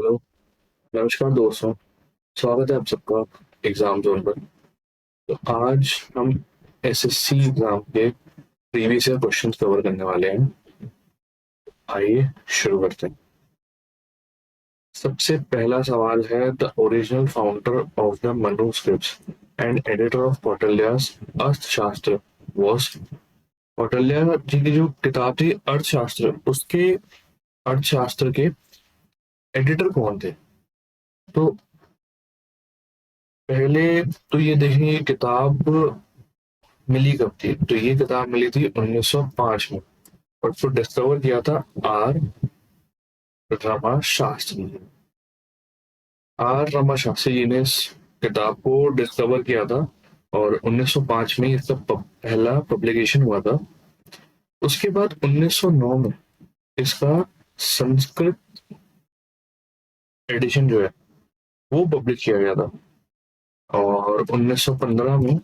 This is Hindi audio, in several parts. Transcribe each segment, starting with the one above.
हेलो। नमस्कार दोस्तों। स्वागत है आप सबका एग्जाम जोन पर। तो आज हम एसएससी एग्जाम के प्रीवियस ईयर क्वेश्चंस कवर करने वाले हैं। आइए शुरू करते हैं। सबसे पहला सवाल है, the original founder of the manuscripts and editor of Kautilya's Arthashastra was. Kautilya जी की जो किताब थी अर्थशास्त्र, उसके अर्थशास्त्र के एडिटर कौन थे? तो पहले तो ये देखेंगे किताब मिली कब थी। तो ये किताब मिली थी 1905 में और उसको डिस्कवर किया था आर रमा शास्त्री ने। आर रमा शास्त्री जी ने इस किताब को डिस्कवर किया था और 1905 में इसका पहला पब्लिकेशन हुआ था। उसके बाद 1909 में इसका संस्कृत एडिशन जो है वो पब्लिश किया गया था और 1915 में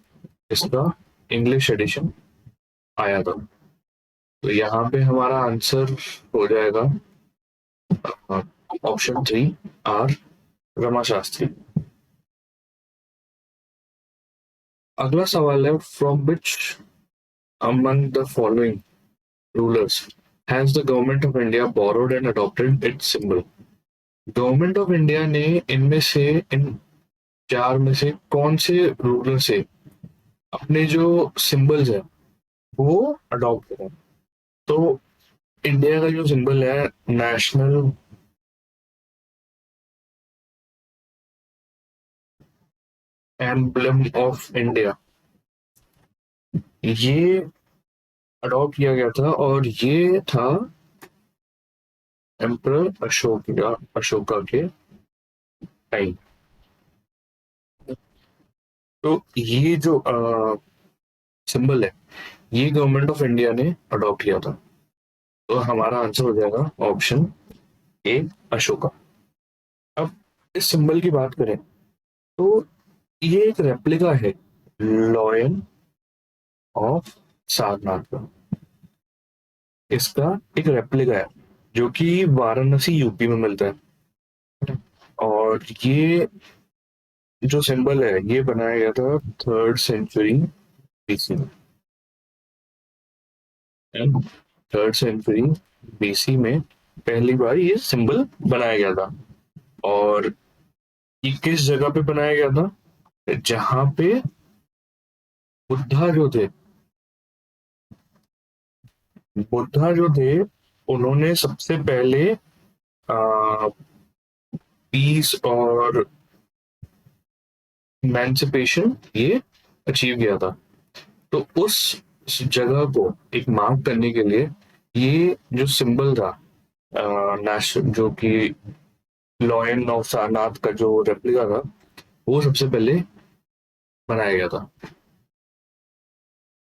इसका इंग्लिश एडिशन आया था। तो यहाँ पे हमारा आंसर हो जाएगा ऑप्शन 3, आर रमा शास्त्री। अगला सवाल है, from which among the following rulers has the government of India borrowed and adopted its symbol? Government of India ने इनमें से इन चार में से कौन से रूलर से अपने जो सिंबल्स है वो अडॉप्ट करें? तो इंडिया का जो सिंबल है नेशनल एम्बलम ऑफ इंडिया, ये अडॉप्ट किया गया था और ये था एम्परर अशोका के टाइम। तो ये जो सिंबल है ये गवर्नमेंट ऑफ इंडिया ने अडॉप्ट किया था। तो हमारा आंसर हो जाएगा ऑप्शन ए, अशोका। अब इस सिंबल की बात करें तो ये एक रेप्लिका है लॉयन ऑफ सारनाथ का। इसका एक रेप्लिका है जो कि वाराणसी यूपी में मिलता है और ये जो सिंबल है ये बनाया गया था 3rd सेंचुरी बीसी में। थर्ड सेंचुरी बीसी में पहली बार ये सिंबल बनाया गया था और ये किस जगह पे बनाया गया था? जहां पे बुद्धा जो थे, बुद्धा जो थे उन्होंने सबसे पहले पीस और इमेंसिपेशन ये अचीव किया था। तो उस जगह को एक मार्क करने के लिए ये जो सिंबल था नेशनल, जो कि लॉयन ऑफ सारनाथ का जो रेप्लिका था, वो सबसे पहले बनाया गया था।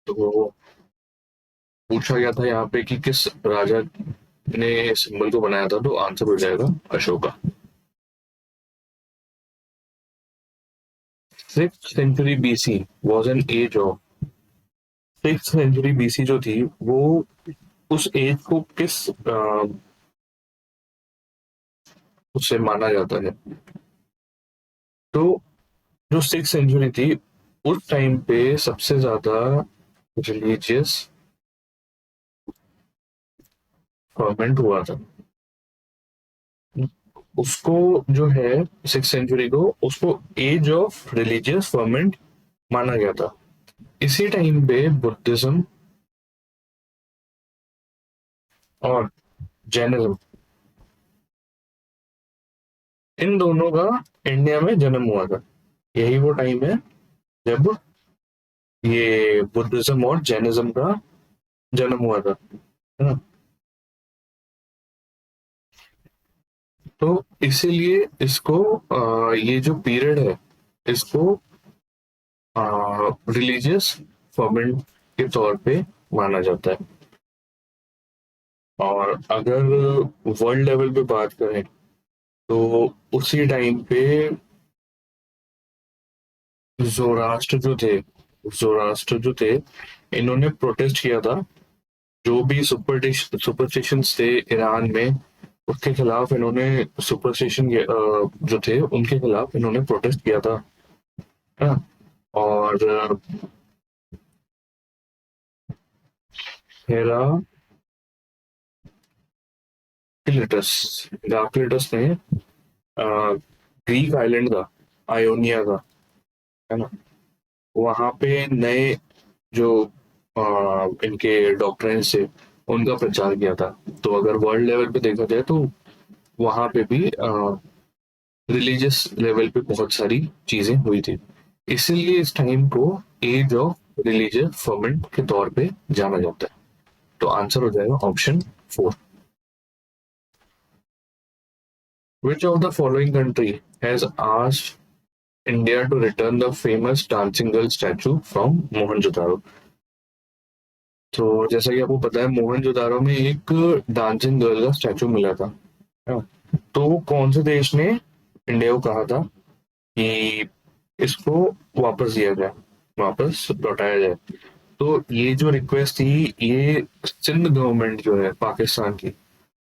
तो पूछा गया था यहाँ पे कि किस राजा ने सिंबल को बनाया था, तो आंसर हो जाएगा Ashoka. 6th century BC was an age of. 6th century BC जो थी वो उस एज को किस उससे माना जाता है? तो जो 6th सेंचुरी थी उस टाइम पे सबसे ज्यादा रिलीजियस फर्मेंट हुआ था। उसको जो है 6th सेंचुरी को उसको एज ऑफ रिलीजियस फर्मेंट माना गया था। इसी टाइम पे बुद्धिज्म और जैनिज्म, इन दोनों का इंडिया में जन्म हुआ था। यही वो टाइम है जब ये बुद्धिज्म और जैनिज्म का जन्म हुआ था, है ना? तो इसीलिए इसको ये जो पीरियड है इसको रिलीजियस फर्मेंट के तौर पे माना जाता है। और अगर वर्ल्ड लेवल पे बात करें तो उसी टाइम पे जोराष्ट्र जो थे इन्होंने प्रोटेस्ट किया था। जो भी सुपरस्टिशंस थे ईरान में उसके खिलाफ इन्होंने सुपरस्टिशन जो थे उनके खिलाफ इन्होंने प्रोटेस्ट किया था, है ना। और हेराक्लिटस हेराक्लिटस ने ग्रीक आइलैंड का, आयोनिया का, है ना, वहां पे नए जो इनके डॉक्ट्रिन्स थे उनका प्रचार किया था। तो अगर वर्ल्ड लेवल पे देखा जाए तो वहां पे भी रिलीजियस लेवल पे बहुत सारी चीजें हुई थी। इसीलिए इस टाइम को एज ऑफ रिलीजियस फर्मेंट के तौर पे जाना जाता है। तो आंसर हो जाएगा option 4। Which of the following country has asked India to return the famous dancing girl statue from Mohenjodaro? तो जैसा कि आपको पता है मोहनजोदारो में एक डांसिंग गर्ल का स्टैचू मिला था, हाँ। तो कौन से देश ने इंडिया को कहा था कि इसको वापस दिया जाए, वापस लौटाया जाए? तो ये जो रिक्वेस्ट थी, ये सिंध गवर्नमेंट जो है पाकिस्तान की,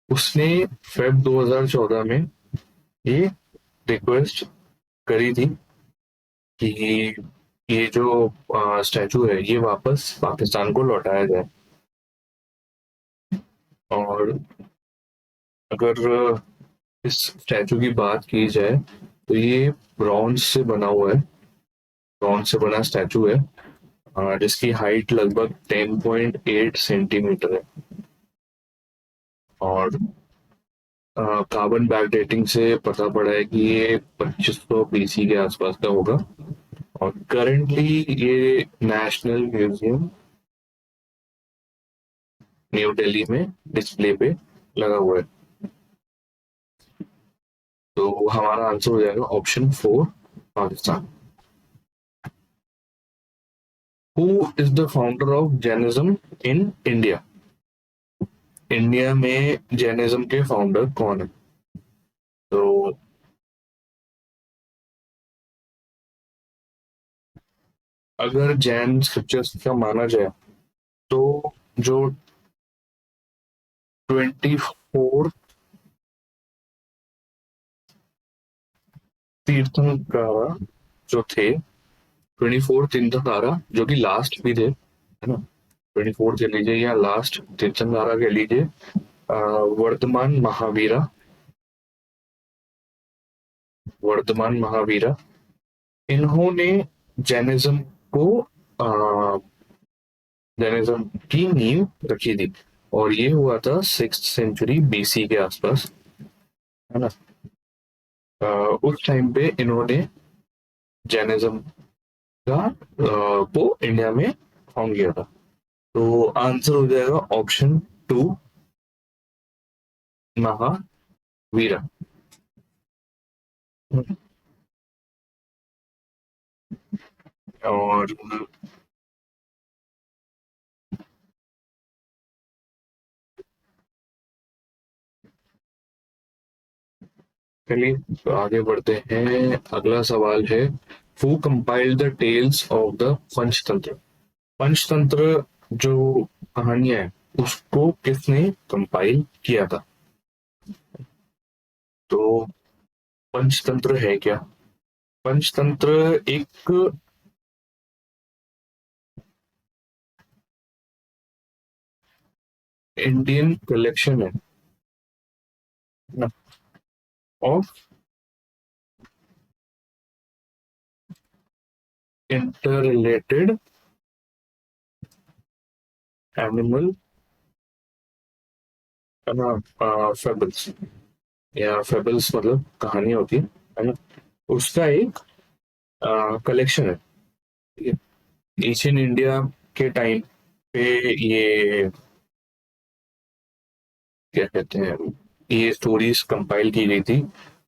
उसने फेब 2014 में ये रिक्वेस्ट करी थी कि ये जो स्टैचू है ये वापस पाकिस्तान को लौटाया जाए। और अगर इस स्टैचू की बात की जाए तो ये ब्रॉन्ज से बना हुआ है, ब्रॉन्ज से बना स्टैचू है, जिसकी हाइट लगभग 10.8 सेंटीमीटर है। और कार्बन बैक डेटिंग से पता पड़ा है कि ये 2500 बीसी के आसपास का होगा। और करंटली ये नेशनल म्यूजियम न्यू दिल्ली में डिस्प्ले पे लगा हुआ है। तो हमारा आंसर हो जाएगा option 4, Pakistan. Who is the founder of Jainism in India? India में जैनिज्म के फाउंडर कौन है? तो अगर जैन स्क्रिप्चर्स का माना जाए तो जो 24 तीर्थंकरा जो थे, 24 तीर्थंकरा जो कि लास्ट भी थे, है ना, 24 कह लीजिए या लास्ट तीर्थंकरा कह लीजिए, वर्धमान महावीरा, वर्धमान महावीरा, इन्होंने जैनिज्म को जैनिज्म की नींव रखी थी। और ये हुआ था 6th सेंचुरी बीसी के आसपास, है ना। उस टाइम पे इन्होंने जैनिज्म का को इंडिया में फाउंड किया था। तो आंसर हो जाएगा ऑप्शन 2, महावीरा। और चलिए तो आगे बढ़ते हैं। अगला सवाल है, who compiled the tales of the Panchatantra? Panchatantra जो कहानियां है उसको किसने कंपाइल किया था? तो पंचतंत्र है क्या? पंचतंत्र एक इंडियन कलेक्शन है ना, ऑफ इंटर रिलेटेड एनिमल, है ना, फेबल्स, या फेबल्स मतलब कहानियां होती है ना, उसका एक कलेक्शन है, ठीक है। एशियन इंडिया के टाइम पे ये क्या कहते हैं, ये स्टोरीज कंपाइल की गई थी।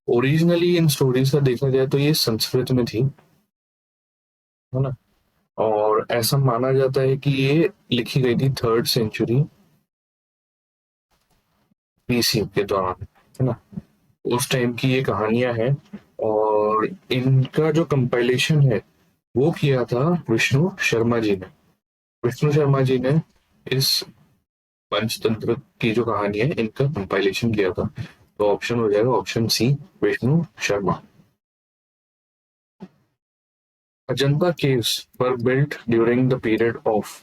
ओरिजिनली इन स्टोरीज का देखा जाए तो ये संस्कृत में थी, है ना। और ऐसा माना जाता है कि ये लिखी गई थी 3rd सेंचुरी बीसी के दौरान, है ना। उस टाइम की ये कहानियां हैं। और इनका जो कंपाइलेशन है वो किया था विष्णु शर्मा जी ने। विष्णु शर्मा जी ने इस पंचतंत्र की जो कहानी है इनका कंपाइलेशन किया था। तो ऑप्शन हो जाएगा option C, Vishnu Sharma. Ajanta caves were built during the period of,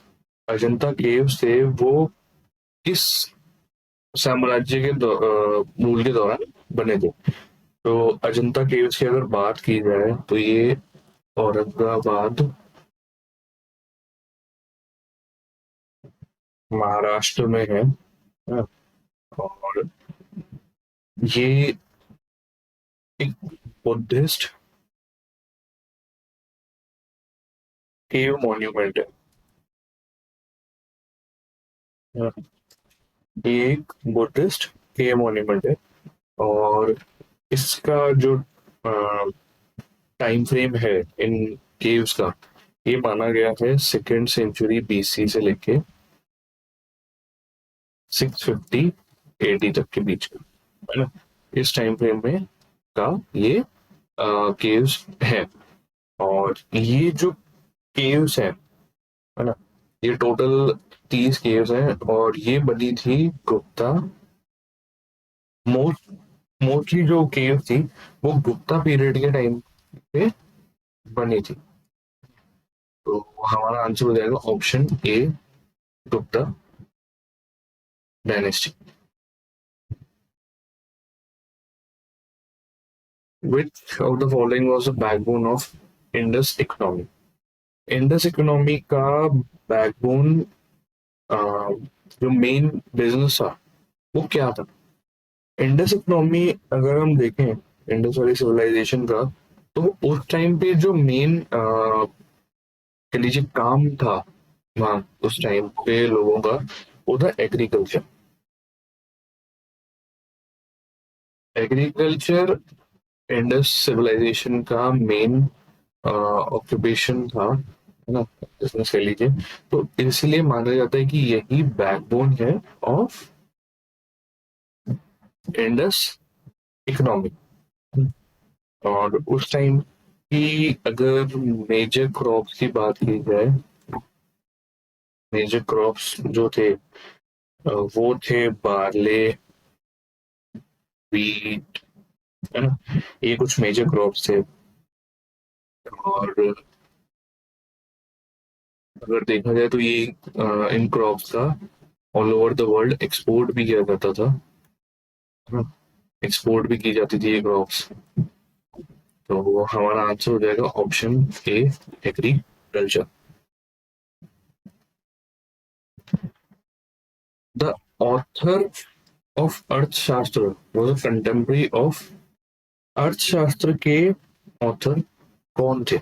Ajanta caves थे वो किस साम्राज्य के मूल के दौरान बने थे? तो अजंता केव्स की अगर बात की जाए तो ये औरंगाबाद, महाराष्ट्र में है। हाँ, और ये एक बुद्धिस्ट केव मॉन्यूमेंट है। हाँ, ये एक बुद्धिस्ट केव मॉन्यूमेंट है। और इसका जो टाइम फ्रेम है इन केव्स का, ये माना गया है सेकेंड सेंचुरी बीसी से लेके 650 एडी तक के बीच का, है ना। इस टाइम फ्रेम में का ये केव्स है। और ये जो केव्स है ना, ये टोटल 30 केव्स हैं और ये बनी थी गुप्ता, मोस्ट मोस्टली जो केव थी वो गुप्ता पीरियड के टाइम पे बनी थी। तो हमारा आंसर हो जाएगा option A, Gupta dynasty. Which of the following was the backbone of Indus economy? Indus economy का बैकबोन, जो मेन बिजनेस था वो क्या था? इंडस इकोनॉमी अगर हम देखें, इंडस वैली सिविलाइजेशन का, तो उस टाइम पे जो मेन कह लीजिए काम था वहाँ उस टाइम पे लोगों का, वो था एग्रीकल्चर। एग्रीकल्चर इंडस सिविलाइजेशन का मेन ऑक्यूपेशन था, है ना, बिजनेस कह लीजिए। तो इसलिए माना जाता है कि यही बैकबोन है ऑफ इंडस इकोनॉमी। और उस टाइम की अगर मेजर क्रॉप्स की बात की जाए, मेजर क्रॉप्स जो थे वो थे बार्ले, वीट, है ना, ये कुछ मेजर क्रॉप्स थे। और अगर देखा जाए तो ये इन क्रॉप्स का all over the world export भी किया जाता था, एक्सपोर्ट भी की जाती थी ये क्रॉप्स। तो वो हमारा आंसर हो जाएगा option A, agriculture. The author of अर्थशास्त्र वाज अ कंटेम्पररी ऑफ, अर्थशास्त्र के ऑथर कौन थे?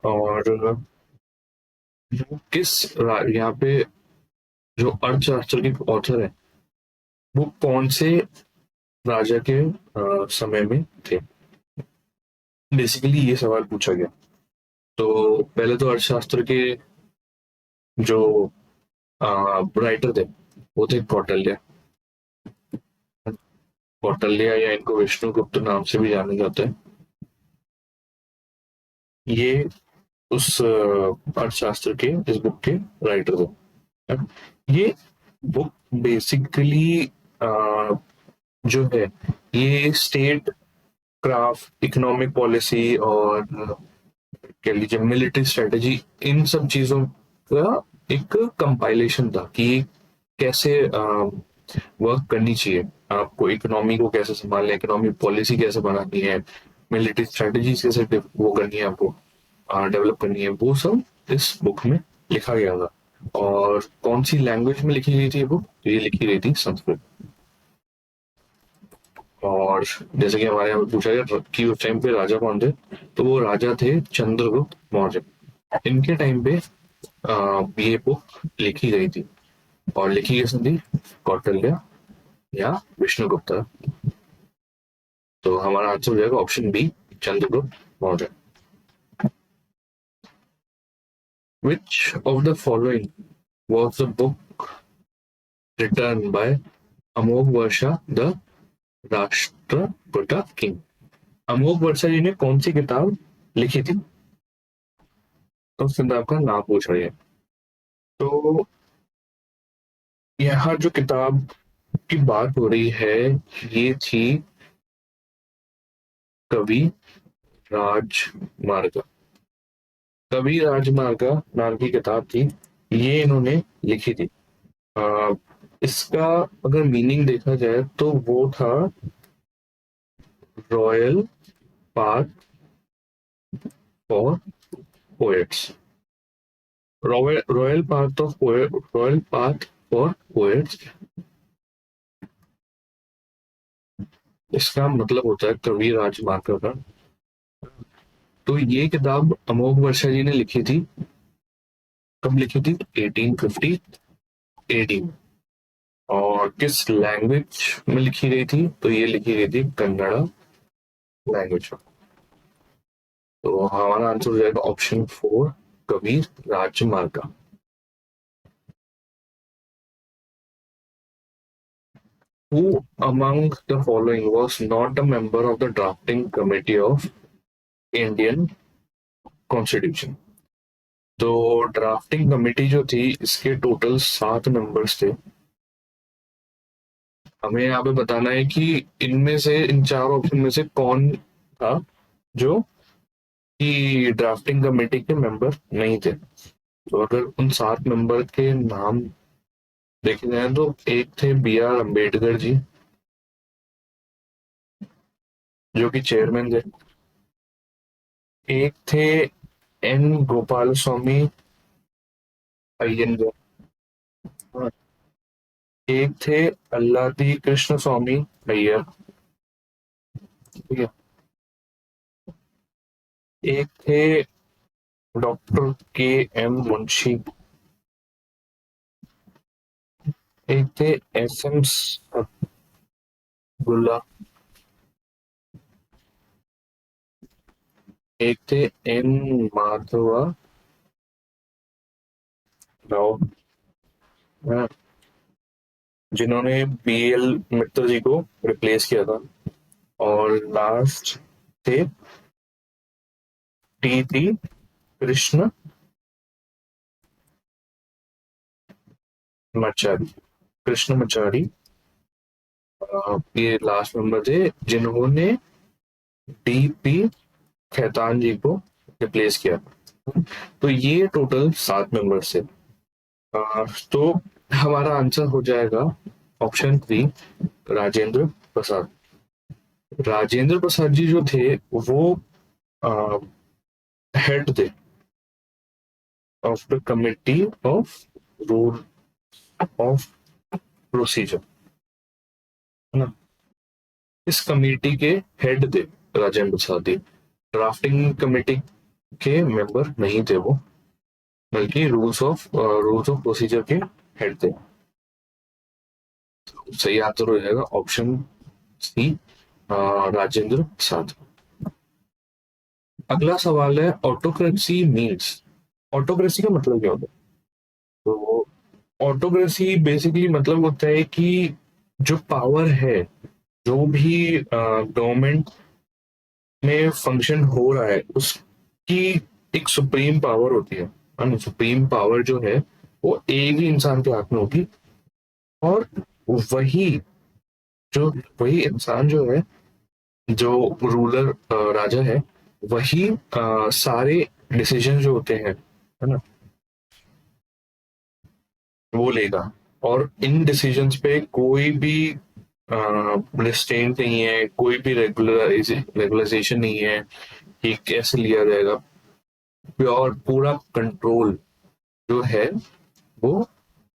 और वो यहाँ पे जो अर्थशास्त्र के ऑथर है वो कौन से राजा के समय में थे? बेसिकली ये सवाल पूछा गया। तो पहले तो अर्थशास्त्र के जो राइटर थे वो थे कौटिल्य। कौटिल्य या इनको विष्णुगुप्त नाम से भी जाना जाता है। ये उस अर्थशास्त्र के इस बुक के राइटर थे। ये बुक बेसिकली जो है ये स्टेट क्राफ्ट, इकोनॉमिक पॉलिसी और कह लीजिए मिलिट्री स्ट्रेटेजी, इन सब चीजों का एक कंपाइलेशन था कि कैसे वर्क करनी चाहिए, आपको इकोनॉमी को कैसे संभालना है, इकोनॉमिक पॉलिसी कैसे बनानी है, मिलिट्री स्ट्रेटेजीज कैसे वो करनी है, आपको डेवलप करनी है, वो सब इस बुक में लिखा गया था। और कौन सी लैंग्वेज में लिखी गई थी ये बुक? तो ये लिखी गई थी संस्कृत। और जैसे कि हमारे यहाँ पे पूछा गया कि उस टाइम पे राजा कौन थे, तो वो राजा थे चंद्रगुप्त मौर्य। इनके टाइम पे ये बुक लिखी गई थी। और लिखी किसने थी? कौटिल्य या विष्णुगुप्त। तो हमारा आंसर हो जाएगा option B, Chandragupta Maurya. Which of the following was the book written by Amoghavarsha the Rashtrakuta king? Amoghavarsha ji ने कौन सी किताब लिखी थी? तो उस किताब का नाम पूछ रही है। तो यहाँ जो किताब की बात हो रही है, ये थी कवि राजमार्ग। कवि राजमार्ग नाम की किताब थी, ये इन्होंने लिखी थी। आ, इसका अगर मीनिंग देखा जाए तो वो था royal park for poets. Royal park of royal park for poets, इसका मतलब होता है कवि राजमार्ग का। तो ये किताब अमोघ वर्षा जी ने लिखी थी। कब लिखी थी? 1850 एडी। और किस लैंग्वेज में लिखी गई थी? तो ये लिखी गई थी कन्नड़ा लैंग्वेज में। तो हमारा आंसर हो जाएगा ऑप्शन 4, कबीर राजमार्ग। Who among the following was not a member of the drafting committee of Indian Constitution? तो ड्राफ्टिंग कमेटी जो थी, इसके टोटल 7 मेंबर्स थे। हमें यहाँ पे बताना है कि इनमें से, इन 4 ऑप्शन में से कौन था जो कि ड्राफ्टिंग कमेटी के मेंबर नहीं थे। तो अगर उन 7 मेंबर के नाम देखे जाए तो एक थे बी आर अम्बेडकर जी, जो कि चेयरमैन थे। एक थे एन गोपाल स्वामी अय्यर। एक थे अल्लादी कृष्ण स्वामी अय्यर। ठीक है। एक थे डॉक्टर के एम मुंशी। एक थे एस एम सदुल्ला। एक थे एन माधवा राव, जिन्होंने बी एल मित्तर जी को रिप्लेस किया था। और लास्ट थे टी पी कृष्ण मचारी। कृष्ण मचारी, ये लास्ट मेंबर थे जिन्होंने डी पी खेतान जी को रिप्लेस किया। तो ये टोटल 7 मेंबर्स थे। तो हमारा आंसर हो जाएगा ऑप्शन 3, राजेंद्र प्रसाद। राजेंद्र प्रसाद जी जो थे वो हेड थे of the committee of rule of procedure, है ना। इस कमेटी के हेड थे राजेंद्र प्रसाद जी। ड्राफ्टिंग कमेटी के मेंबर नहीं थे वो, बल्कि रूल्स ऑफ प्रोसीजर के हेड थे। सही आंसर हो जाएगा ऑप्शन सी, राजेंद्र प्रसाद। अगला सवाल है, ऑटोक्रेसी मीन्स। ऑटोक्रेसी का मतलब क्या होता है? तो ऑटोक्रेसी बेसिकली मतलब होता है कि जो पावर है, जो भी गवर्नमेंट में फंक्शन हो रहा है, उसकी एक सुप्रीम पावर होती है। सुप्रीम पावर जो है वो एक ही इंसान के हाथ में होगी। और वही जो वही इंसान जो है, जो रूलर राजा है, वही सारे डिसीजन जो होते हैं, है ना, वो लेगा। और इन डिसीजंस पे कोई भी रिस्ट्रेंट नहीं है, कोई भी रेगुलराइजेशन नहीं है कि कैसे लिया जाएगा। प्योर पूरा कंट्रोल जो है वो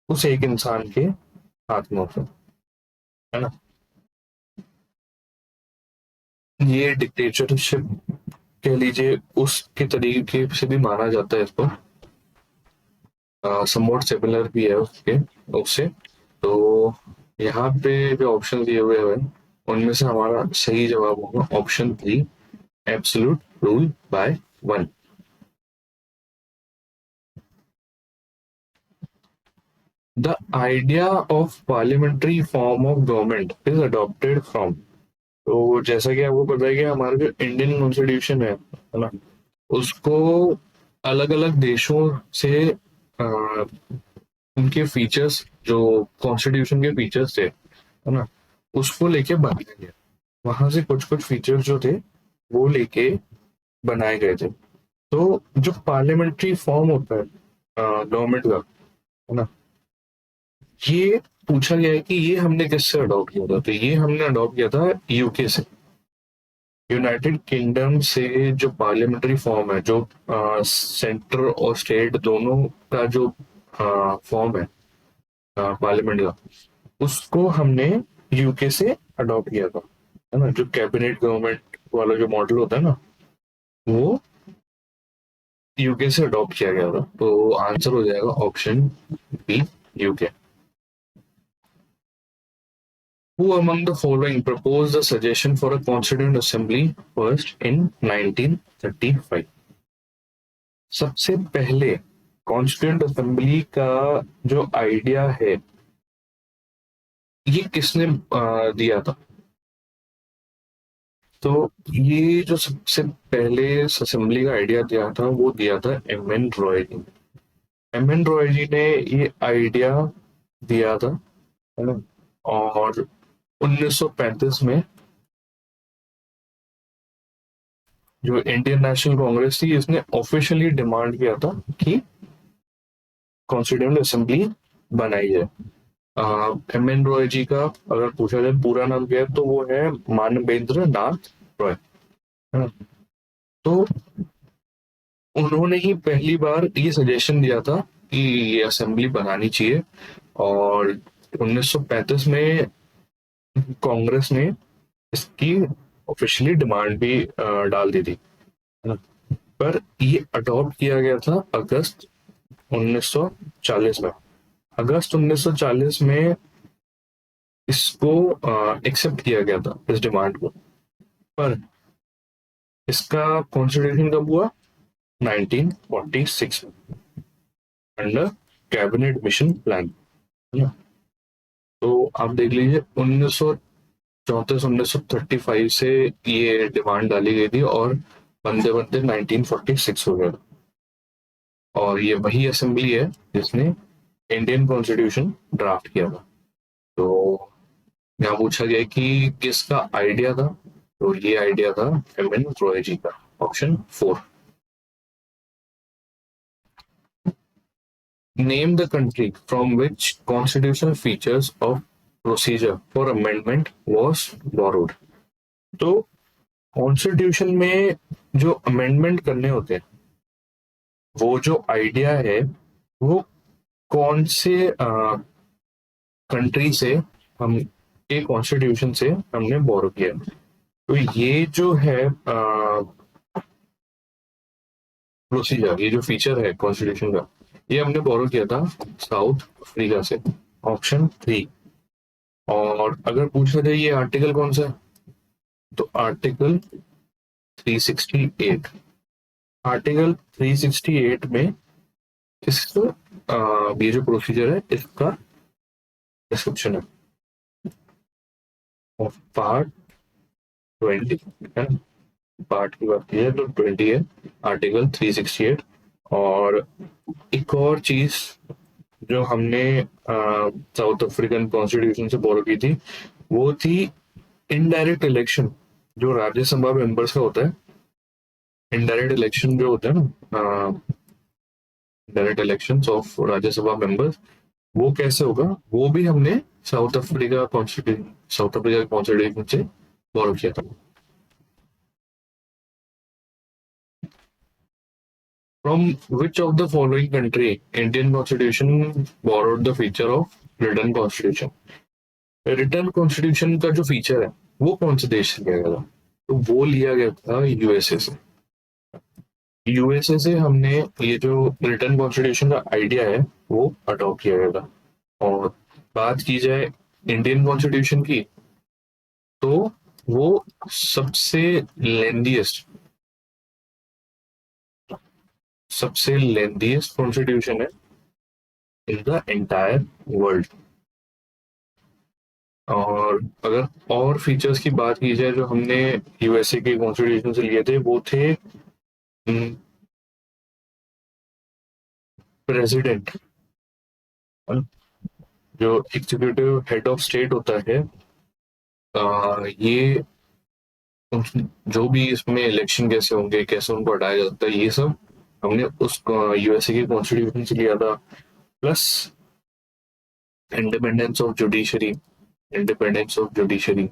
उस एक इंसान के हाथ में होता है ना। ये डिक्टेटरशिप कह लीजिए, उसके तरीके से भी माना जाता है इसको। समवॉट सिमिलर भी है उसके उससे। तो यहाँ पे जो ऑप्शन दिए हुए हैं उनमें से हमारा सही जवाब होगा option 3, absolute rule by one. The idea of parliamentary form of government is adopted from. तो जैसा कि आपको पता है कि हमारा जो इंडियन कॉन्स्टिट्यूशन है ना, उसको अलग अलग देशों से उनके फीचर्स, जो कॉन्स्टिट्यूशन के फीचर्स थे, है ना, उसको लेके बनाया गया। वहां से कुछ कुछ फीचर्स जो थे वो लेके बनाए गए थे। तो जो पार्लियामेंट्री फॉर्म होता है गवर्नमेंट का, है ना, ये पूछा गया है कि ये हमने किससे अडॉप्ट किया था, तो ये हमने अडॉप्ट किया था यूके से। यूनाइटेड किंगडम से जो पार्लियामेंट्री फॉर्म है, जो सेंटर और स्टेट दोनों का जो फॉर्म है पार्लियामेंट का, उसको हमने यूके से अडॉप्ट किया था, है ना। जो कैबिनेट गवर्नमेंट वाला जो मॉडल होता है ना, वो यूके से अडॉप्ट किया गया था। तो आंसर हो जाएगा option B, UK. Who among the following proposed the suggestion for a constituent assembly first in 1935? सबसे पहले कॉन्स्टिट्यूंट असेंबली का जो आइडिया है, ये किसने दिया था? तो ये जो सबसे पहले असेंबली का आइडिया दिया था, वो दिया था एम एन रॉय जी ने। एम एन रॉय जी ने ये आइडिया दिया था, है ना। और 1935 में जो इंडियन नेशनल कांग्रेस थी, इसने ऑफिशियली डिमांड किया था कि कॉन्स्टिट्यूंट असेंबली बनाई जाए। एम एन रॉय जी का अगर पूछा जाए पूरा नाम क्या है, तो वो है मानवेंद्र नाथ रॉय, है ना। तो उन्होंने ही पहली बार ये सजेशन दिया था कि ये असेंबली बनानी चाहिए। और 1935 में कांग्रेस ने इसकी ऑफिशियली डिमांड भी डाल दी थी, है ना। पर ये अडॉप्ट किया गया था अगस्त 1940 में। अगस्त 1940 में इसको एक्सेप्ट किया गया था, इस डिमांड को। पर इसका कॉन्स्टिट्यूशन कब हुआ? 1946 में, अंडर कैबिनेट मिशन प्लान, है ना। तो आप देख लीजिए 1934 1935 से ये डिमांड डाली गई थी, और बंदे बंदे 1946 हो गया। और ये वही असेंबली है जिसने इंडियन कॉन्स्टिट्यूशन ड्राफ्ट किया था। तो यहाँ पूछा गया कि किसका आइडिया था, तो ये आइडिया था एम एन रॉय जी का, option 4। Name the country from which constitutional features of procedure for amendment was borrowed. तो कॉन्स्टिट्यूशन में जो अमेंडमेंट करने होते हैं, वो जो आइडिया है, वो कौन से कंट्री से, हम के कॉन्स्टिट्यूशन से हमने बोरो किया। तो ये जो है प्रोसीजर, ये जो फीचर है कॉन्स्टिट्यूशन का, ये हमने बोरो किया था साउथ अफ्रीका से, ऑप्शन 3। और अगर पूछा जाए ये आर्टिकल कौन सा है, तो आर्टिकल 368। आर्टिकल 368 में इस ये जो प्रोसीजर है इसका डिस्क्रिप्शन है। और पार्ट 20, है ना, पार्ट की बात की है तो 20 है, आर्टिकल 368। और एक और चीज जो हमने साउथ अफ्रीकन कॉन्स्टिट्यूशन से बोरो की थी, वो थी इनडायरेक्ट इलेक्शन। जो राज्यसभा मेंबर्स का होता है, इनडायरेक्ट इलेक्शन जो होता है ना, direct election of Rajya Sabha members, वो कैसे होगा, वो भी हमने साउथ अफ्रीका कॉन्स्टिट्यूशन से बोरो किया था। From which of the following country Indian Constitution borrowed the feature of written constitution? Return constitution का जो फीचर है, वो कौन से देश से लिया गया था? तो वो लिया गया था यूएसए से। यूएसए से हमने ये जो रिटर्न कॉन्स्टिट्यूशन का आइडिया है, वो अडॉप्ट किया गया था। और बात की जाए इंडियन कॉन्स्टिट्यूशन की, तो वो सबसे लेंदीएस्ट सबसे लेंदीएस्ट कॉन्स्टिट्यूशन है इन द एंटायर वर्ल्ड। और अगर और फीचर्स की बात की जाए जो हमने यूएसए के कॉन्स्टिट्यूशन से लिए थे, वो थे प्रेसिडेंट, जो एग्जीक्यूटिव हेड ऑफ स्टेट होता है, ये जो भी इसमें इलेक्शन कैसे होंगे, कैसे उनको हटाया जा सकता है, ये सब हमने उस यूएसए की कॉन्स्टिट्यूशन से लिया था। Plus independence of judiciary, independence of judiciary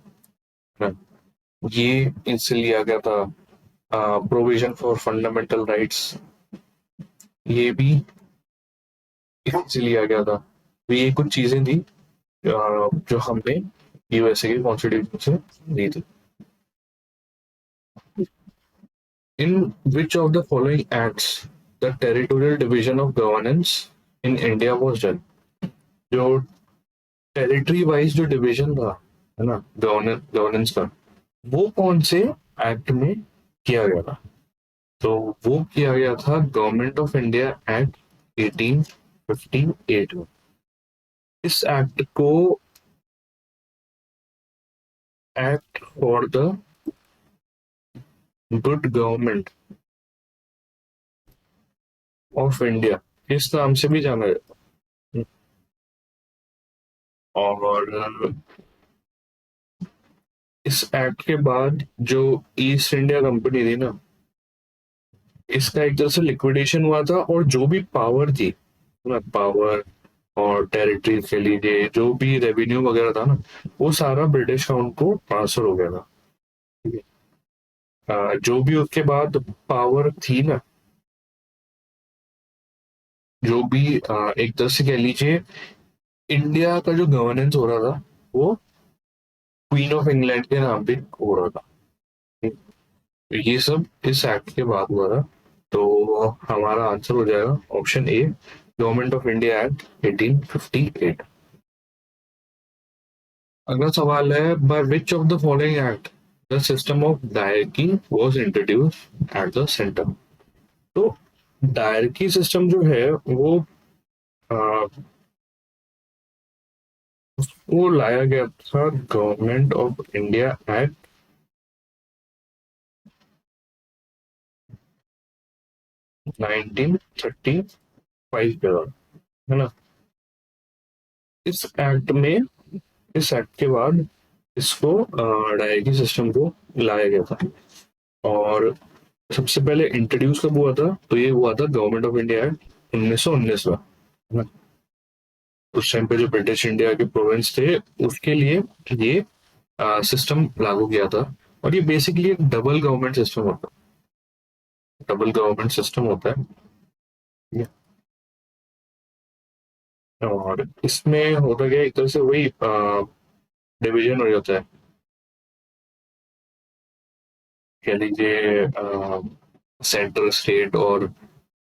ये इनसे लिया गया था। प्रोविजन फॉर फंडामेंटल राइट्स, ये भी इनसे लिया गया था। तो ये कुछ चीजें थी जो हमने यूएसए के कॉन्स्टिट्यूशन से ली थी। In which of the following acts the territorial division of governance in India was done? जो टेरिटरी वाइज जो डिवीजन था, है ना, गवर्नेंस का, वो कौन से एक्ट में किया गया था? तो वो किया गया था गवर्नमेंट ऑफ इंडिया एक्ट 1858 में। इस एक्ट को act for the good government of India इस नाम से भी जाना जाता है। और इस एक्ट के बाद जो ईस्ट इंडिया कंपनी थी ना, इसका एक तरह से लिक्विडेशन हुआ था, और जो भी पावर थी ना, पावर और टेरिटरी के लिए जो भी रेवेन्यू वगैरह था ना, वो सारा ब्रिटिश काउंट को ट्रांसफर हो गया था। ठीक है। जो भी उसके बाद पावर थी ना, जो भी एक तरह से कह लीजिए इंडिया का जो गवर्नेंस हो रहा था, वो क्वीन ऑफ इंग्लैंड के नाम पे हो रहा था। ये सब इस एक्ट के बाद हुआ था। तो हमारा आंसर हो जाएगा option A, government of India act 1858। अगला सवाल है, by which of the following act the system of dyarchy was introduce at the centre? तो डायरकी सिस्टम जो है आ, वो लाया गया था गवर्नमेंट ऑफ इंडिया एक्ट 1935 के दौरान, है ना। इस एक्ट में, इस एक्ट के बाद इसको डायरकी सिस्टम को लाया गया था। और सबसे पहले इंट्रोड्यूस कब हुआ था? तो ये हुआ था गवर्नमेंट ऑफ इंडिया एक्ट 1919 में। उस टाइम पे जो ब्रिटिश इंडिया के प्रोविंस थे, उसके लिए ये सिस्टम लागू किया था। और ये बेसिकली एक डबल गवर्नमेंट सिस्टम होता है, डबल गवर्नमेंट सिस्टम होता है ये। और इसमें होता क्या है, एक तरह से वही डिवीजन हो जाता है, कह लीजिए सेंट्रल स्टेट, और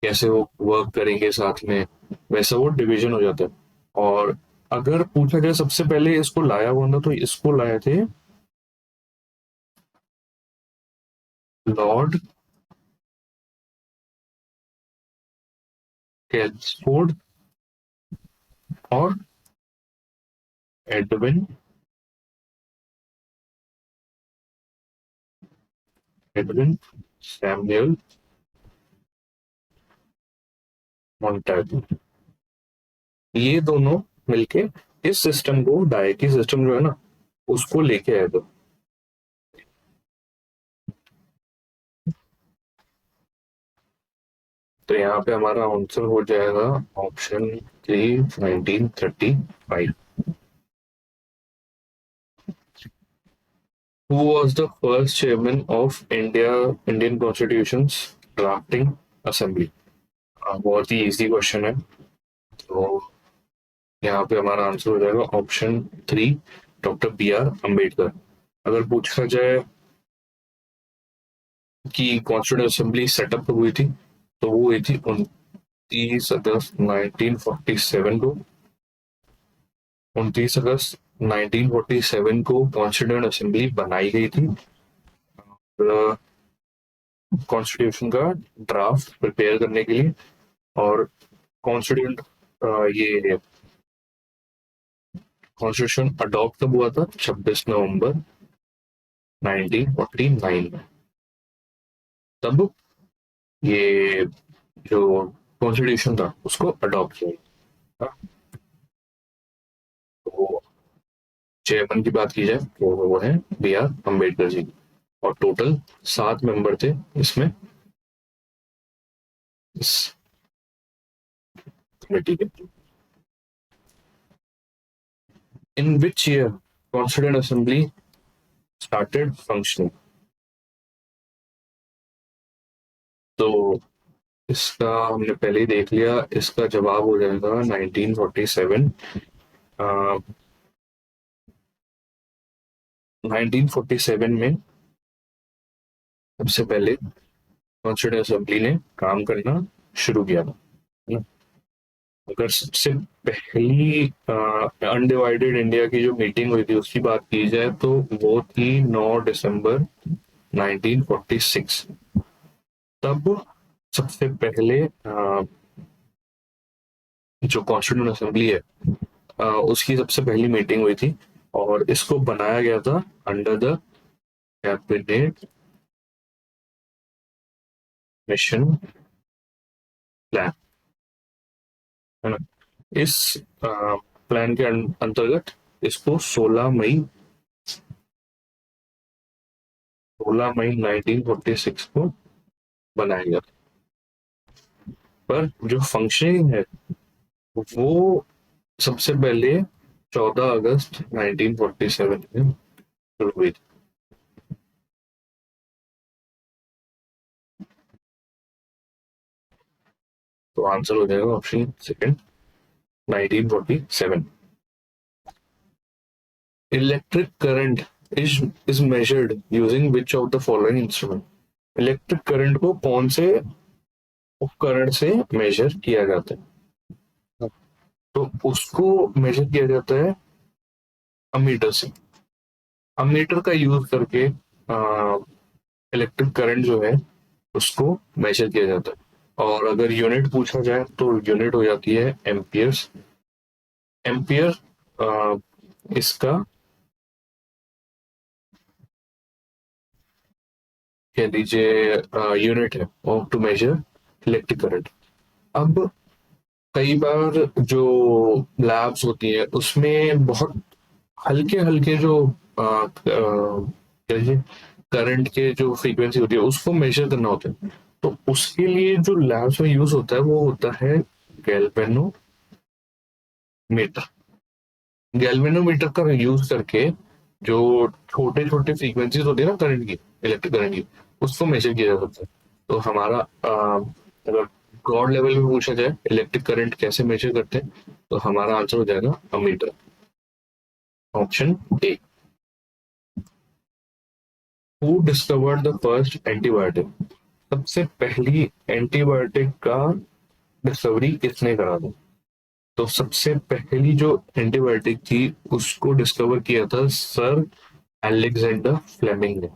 कैसे वो वर्क करेंगे साथ में, वैसा वो डिवीजन हो जाता है। और अगर पूछा जाए सबसे पहले इसको लाया कौन था, तो इसको लाए थे लॉर्ड कैल्सफोर्ड और एडविन एडविन सैमुअल मॉन्टैगू। ये दोनों मिलके इस सिस्टम को, डायकी सिस्टम जो है ना, उसको लेके आए थे। तो यहाँ पे हमारा आंसर हो जाएगा option three, 1935। Who was the first chairman of Indian Constitution's drafting assembly? बहुत ही इजी क्वेश्चन है। तो यहाँ पे हमारा आंसर हो जाएगा option three, doctor B R Ambedkar. अगर पूछा जाए कि कॉन्स्टिट्यूंट असेंबली सेटअप कब हुई थी, तो वो हुई थी 29 अगस्त 1947 को। 29 अगस्त 1947 को कॉन्स्टिट्यूंट असेंबली बनाई गई थी कॉन्स्टिट्यूशन का ड्राफ्ट प्रिपेयर करने के लिए। और कॉन्स्टिट्यूंट ये कॉन्स्टिट्यूशन अडॉप्ट कब हुआ था? 26 नवंबर 1949 में। तब ये जो कॉन्स्टिट्यूशन था उसको अडॉप्ट किया गया था। चेयरमैन की बात की जाए तो वो है बी आर अम्बेडकर जी, और टोटल 7 मेंबर थे इसमें, इस कमेटी के। In which year constituent assembly started functioning? तो इसका हमने पहले ही देख लिया, इसका जवाब हो जाएगा 1947। 1947 में सबसे पहले कॉन्स्टिट्यूंट असेंबली ने काम करना शुरू किया था, है ना? अगर सबसे पहली अनडिवाइडेड इंडिया की जो मीटिंग हुई थी उसकी बात की जाए तो वो थी 9 दिसंबर 1946। तब सबसे पहले जो कॉन्स्टिट्यूंट असेंबली है उसकी सबसे पहली मीटिंग हुई थी, और इसको बनाया गया था under the cabinet mission plan, है ना? इस प्लान के अंतर्गत इसको 16 मई 1946 को बनाया गया था। पर जो फंक्शनिंग है वो सबसे पहले 14 अगस्त 1947 में शुरू हुई थी। तो आंसर हो जाएगा option second, 1947। Electric current is measured using which of the following instrument? Electric current को कौन से उपकरण से मेजर किया जाता है? तो उसको मेजर किया जाता है अमीटर से। अमीटर का यूज करके इलेक्ट्रिक करंट जो है उसको मेजर किया जाता है, और अगर यूनिट पूछा जाए तो यूनिट हो जाती है एम्पियर्स। एम्पियर इसका कह दीजिए यूनिट है टू मेजर इलेक्ट्रिक करंट। अब कई बार जो लैब्स होती है उसमें बहुत हल्के हल्के जो करंट के जो फ्रीक्वेंसी होती है उसको मेजर करना होता है, तो उसके लिए जो लैब्स में यूज होता है वो होता है गैल्वेनोमीटर। गैल्वेनोमीटर का यूज करके जो छोटे छोटे फ्रीक्वेंसीज होती है ना करंट की, इलेक्ट्रिक करंट की, उसको मेजर किया जा सकता है। तो हमारा अगर ब्रॉड लेवल में पूछा जाए इलेक्ट्रिक करंट कैसे मेजर करते हैं, तो हमारा आंसर हो जाएगा ammeter, option A. Who discovered the first antibiotic? सबसे पहली एंटीबायोटिक का डिस्कवरी किसने करा था? तो सबसे पहली जो एंटीबायोटिक थी उसको डिस्कवर किया था सर अलेक्जेंडर फ्लेमिंग ने।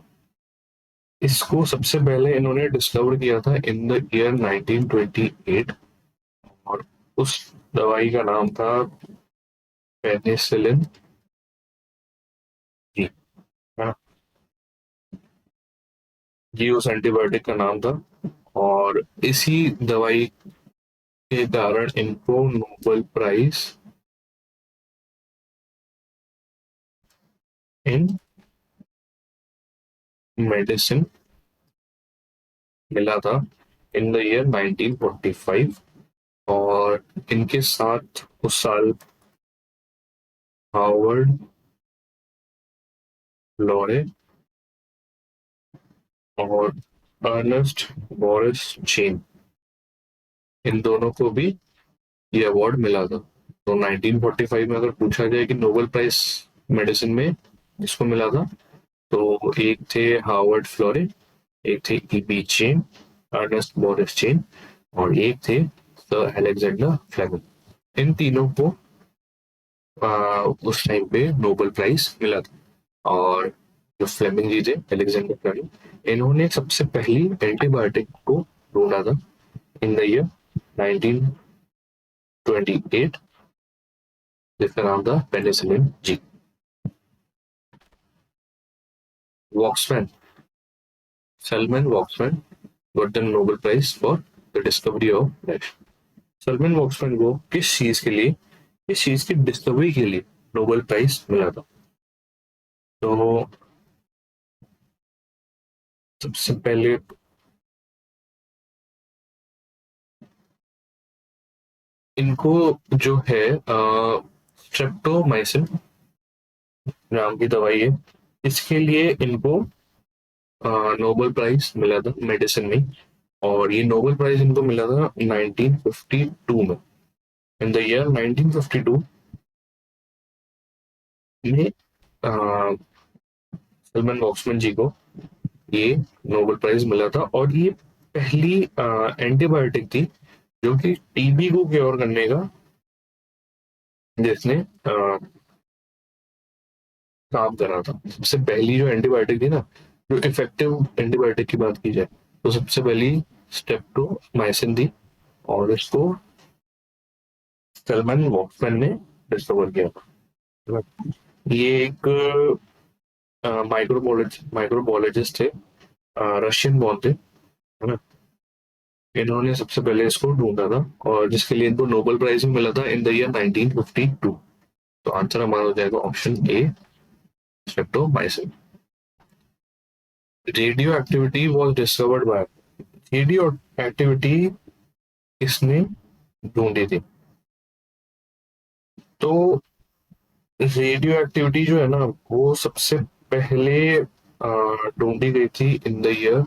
इसको सबसे पहले इन्होंने डिस्कवर किया था इन द ईयर 1928, और उस दवाई का नाम था पेनिसिलिन जी, हाँ, ये उस एंटीबायोटिक का नाम था, और इसी दवाई के कारण इनको नोबेल प्राइज इन मेडिसिन मिला था इन द ईयर 1945। और इनके साथ उस साल हार्वर्ड लॉरे और अर्नेस्ट मॉरिस चेन, इन दोनों को भी ये अवार्ड मिला था। तो 1945 में अगर पूछा जाए कि नोबेल प्राइज मेडिसिन में किसको मिला था, तो एक थे हार्वर्ड फ्लोरे, एक थे E B Chain, Ernest Morris Chain, और एक थे सर अलेक्जेंडर फ्लेमिंग। इन तीनों को उस टाइम पे नोबेल प्राइज मिला था। और जो फ्लेमिंग जी थे, अलेक्जेंडर फ्लेमिंग, इन्होंने सबसे पहली एंटीबायोटिक को ढूंढा था इन द ईयर 1928, जिसका नाम था penicillin G. Waksman, Selman Waksman got the Nobel prize for the discovery of dash. Selman Waksman को किस चीज के लिए, किस चीज की डिस्कवरी के लिए नोबेल प्राइज मिला था? तो सबसे पहले इनको जो है स्ट्रेप्टोमाइसिन नाम की दवाई है, इसके लिए इनको नोबेल प्राइज मिला था मेडिसिन में। और ये नोबेल प्राइज इनको मिला था 1952 में। इन द ईयर 1952 में सलमान वॉक्समैन जी को ये नोबेल प्राइज मिला था। और ये पहली एंटीबायोटिक थी जो कि टीबी को क्योर करने का जिसने काम करा था। सबसे पहली जो एंटीबायोटिक थी ना, जो इफेक्टिव एंटीबायोटिक की बात की जाए, तो सबसे पहली स्ट्रेप्टोमाइसिन थी। और इसको सलमान वॉक्समैन ने डिस्कवर किया था। ये एक माइक्रोबायोलॉजिस्ट थे, रशियन बॉर्न थे, है ना। इन्होंने सबसे पहले इसको ढूंढा था और जिसके लिए इनको नोबेल प्राइज भी मिला था इन द ईयर 1952। तो आंसर हमारा हो जाएगा option A, streptomycin. Radio activity was discovered by, radio activity किसने ढूंढी थी? तो रेडियो एक्टिविटी जो है ना, वो सबसे पहले ढूंढी गई थी इन द ईयर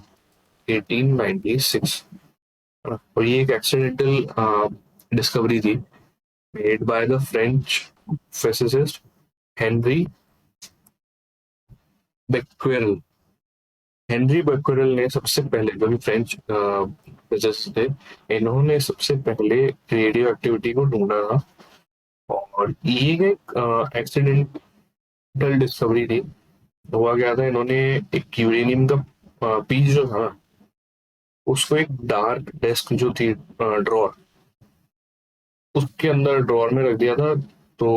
1896, है ना। और ये एक एक्सीडेंटल डिस्कवरी थी made by the French physicist Henri Becquerel. Henri Becquerel ने सबसे पहले, जो कि फ्रेंच फिजिसिस्ट थे, इन्होंने सबसे पहले रेडियो एक्टिविटी को ढूंढा था। और ये एक एक्सीडेंटल डिस्कवरी थी। हुआ क्या था, इन्होंने एक यूरेनियम का पीस जो था, उसको एक डार्क डेस्क जो थी, ड्रॉर, उसके अंदर ड्रॉर में रख दिया था। तो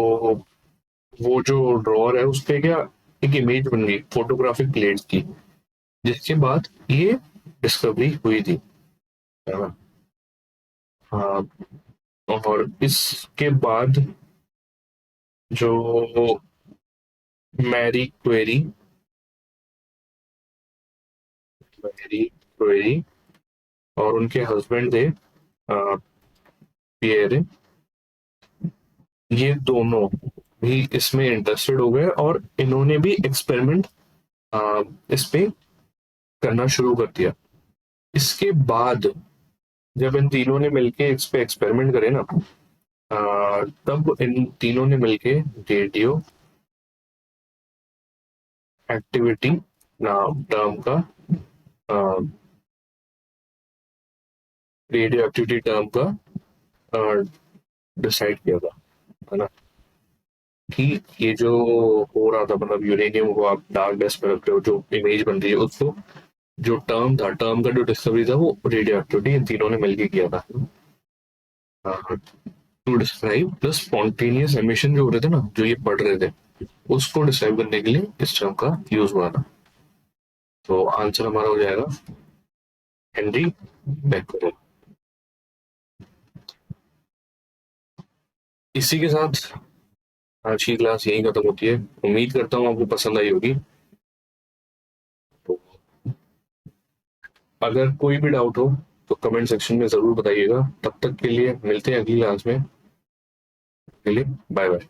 वो जो ड्रॉर है उस पे क्या, एक इमेज बन गई फोटोग्राफिक प्लेट्स की, जिसके बाद ये डिस्कवरी हुई थी, है ना। हाँ। और इसके बाद जो मैरी क्वेरी मैरी क्वेरी और उनके हस्बैंड थे पियरे, ये दोनों भी इसमें इंटरेस्टेड हो गए और इन्होंने भी एक्सपेरिमेंट इस पे करना शुरू कर दिया। इसके बाद जब इन तीनों ने मिलके इस पे एक्सपेरिमेंट करे ना, तब इन तीनों ने मिलके रेडियो एक्टिविटी नाम टर्म का रेडियो एक्टिविटी टर्म का डिसाइड किया था, है ना। कि ये जो हो रहा था, मतलब यूरेनियम को आप डार्क डेस्क में रख रहे हो, जो इमेज बन रही है, उसको जो टर्म था, टर्म का जो डिस्कवरी था, वो रेडियो एक्टिविटी इन तीनों ने मिलकर किया था। To describe the spontaneous emission जो हो रहे थे ना, जो ये पढ़ रहे थे, उसको डिस्क्राइब करने के लिए इस टर्म का यूज हुआ था। तो आंसर हमारा हो जाएगा हेनरी बेक्वेरेल। इसी के साथ आज की क्लास यही खत्म होती है। उम्मीद करता हूँ आपको पसंद आई होगी। तो अगर कोई भी डाउट हो तो कमेंट सेक्शन में जरूर बताइएगा। तब तक के लिए मिलते हैं अगली क्लास में। के लिए बाय बाय।